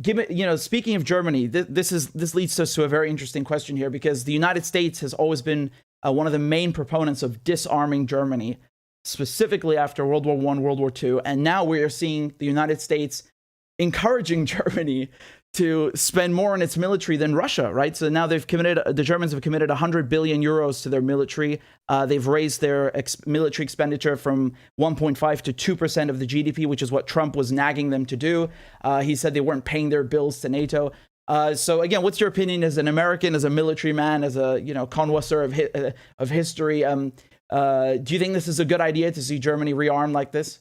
given, speaking of Germany, this leads us to a very interesting question here, because the United States has always been one of the main proponents of disarming Germany, specifically after World War I, World War II, and now we are seeing the United States encouraging Germany to spend more on its military than Russia, right? So now the Germans have committed 100 billion euros to their military. They've raised their military expenditure from 1.5 to 2% of the GDP, which is what Trump was nagging them to do. He said they weren't paying their bills to NATO. So again, what's your opinion as an American, as a military man, as a connoisseur of history? Do you think this is a good idea to see Germany rearm like this?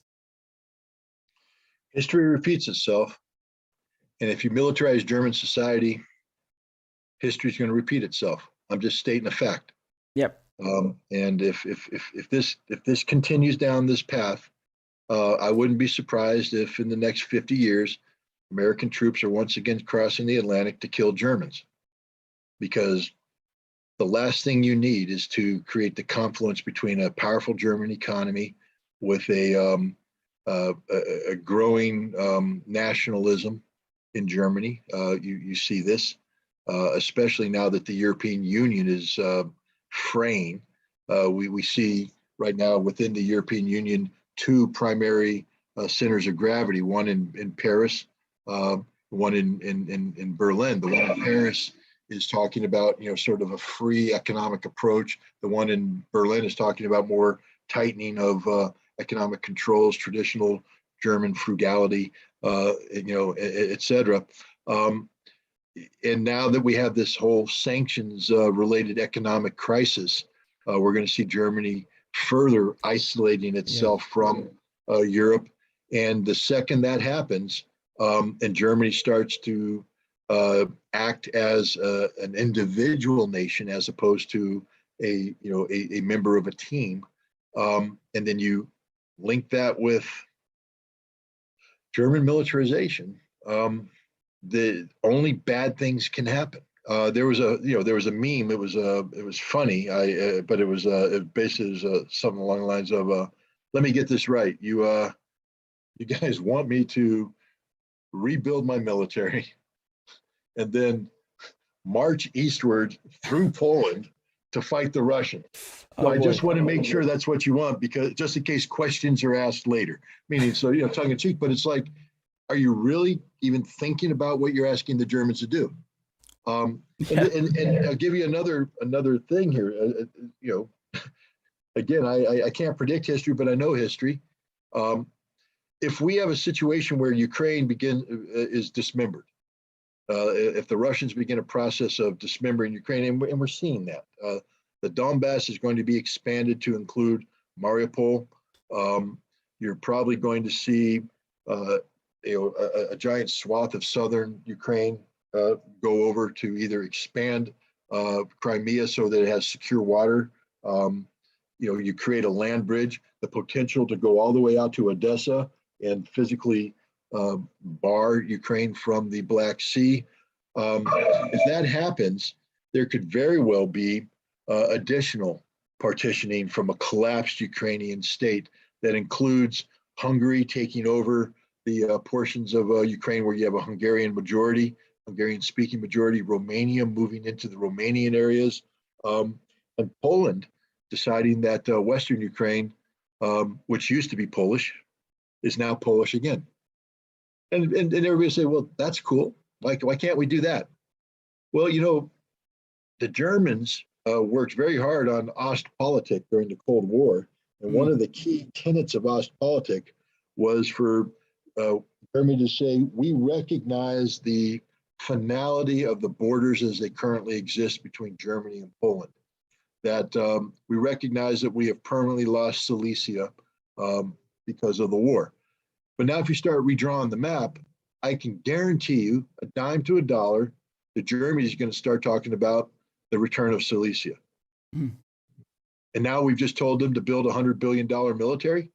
History repeats itself. And if you militarize German society, history is going to repeat itself. I'm just stating a fact. Yep. And if this continues down this path, I wouldn't be surprised if in the next 50 years, American troops are once again crossing the Atlantic to kill Germans. Because the last thing you need is to create the confluence between a powerful German economy with a growing nationalism in Germany. You see this, especially now that the European Union is fraying. We see right now within the European Union two primary centers of gravity, one in Paris, one in Berlin. The one in Paris is talking about, sort of a free economic approach. The one in Berlin is talking about more tightening of economic controls, traditional German frugality, et cetera. And now that we have this whole sanctions related economic crisis, we're going to see Germany further isolating itself from Europe. And the second that happens, and Germany starts to act as an individual nation as opposed to a member of a team, and then you link that with German militarization, the only bad things can happen. There was a meme. It was funny. But it was basically something along the lines of, "Let me get this right. You guys want me to rebuild my military, and then march eastward through Poland to fight the Russians. So I just want to make sure that's what you want, because just in case questions are asked later." Meaning, so tongue in cheek, but it's like, are you really even thinking about what you're asking the Germans to do? And I'll give you another thing here. Again, I can't predict history, but I know history. If we have a situation where Ukraine is dismembered, if the Russians begin a process of dismembering Ukraine, and we're seeing that, the Donbass is going to be expanded to include Mariupol. You're probably going to see a giant swath of southern Ukraine go over to either expand Crimea so that it has secure water. You create a land bridge, the potential to go all the way out to Odessa and physically bar Ukraine from the Black Sea. If that happens, there could very well be additional partitioning from a collapsed Ukrainian state that includes Hungary taking over the portions of Ukraine where you have a Hungarian-speaking majority, Romania moving into the Romanian areas, and Poland deciding that Western Ukraine, which used to be Polish, is now Polish again. And everybody say, well, that's cool. Why can't we do that? Well, the Germans worked very hard on Ostpolitik during the Cold War. And one of the key tenets of Ostpolitik was for Germany to say, we recognize the finality of the borders as they currently exist between Germany and Poland. That we recognize that we have permanently lost Silesia because of the war. But now if you start redrawing the map, I can guarantee you a dime to a dollar that Germany is going to start talking about the return of Silesia. And now we've just told them to build $100 billion military.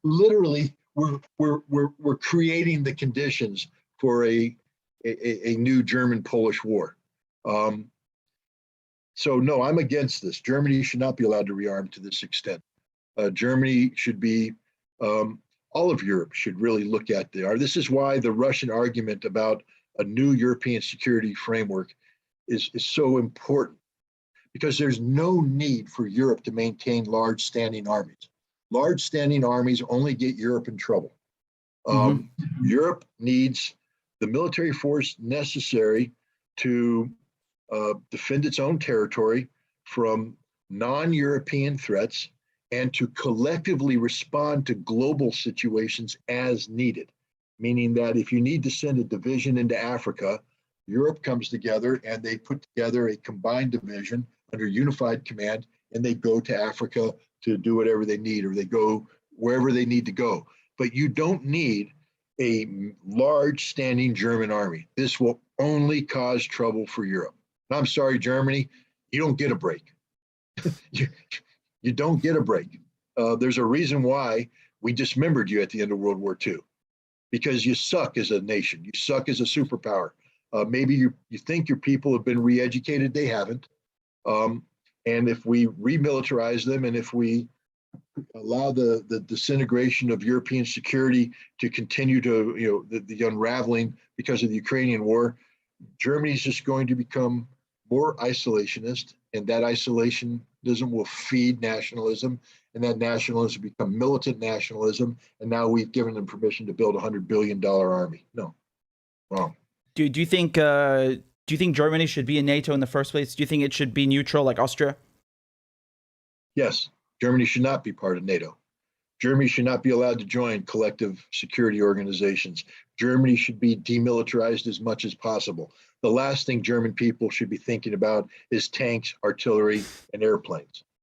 Literally, we're creating the conditions for a new German-Polish war. So no, I'm against this. Germany should not be allowed to rearm to this extent. Germany should be all of Europe should really look at this is why the Russian argument about a new European security framework is so important, because there's no need for Europe to maintain large standing armies. Large standing armies only get Europe in trouble. Europe needs the military force necessary to defend its own territory from non-European threats and to collectively respond to global situations as needed. Meaning that if you need to send a division into Africa, Europe comes together and they put together a combined division under unified command, and they go to Africa to do whatever they need, or they go wherever they need to go. But you don't need a large standing German army. This will only cause trouble for Europe. And I'm sorry, Germany, you don't get a break. you don't get a break. There's a reason why we dismembered you at the end of World War II, because you suck as a nation. You suck as a superpower. Maybe you think your people have been re-educated. They haven't. And if we remilitarize them, and if we allow the disintegration of European security to continue to, the unraveling because of the Ukrainian war, Germany's just going to become more isolationist, and that isolationism will feed nationalism, and that nationalism will become militant nationalism. And now we've given them permission to build a $100 billion army. No, wrong. Do you think Germany should be in NATO in the first place? Do you think it should be neutral like Austria? Yes, Germany should not be part of NATO. Germany should not be allowed to join collective security organizations. Germany should be demilitarized as much as possible. The last thing German people should be thinking about is tanks, artillery, and airplanes.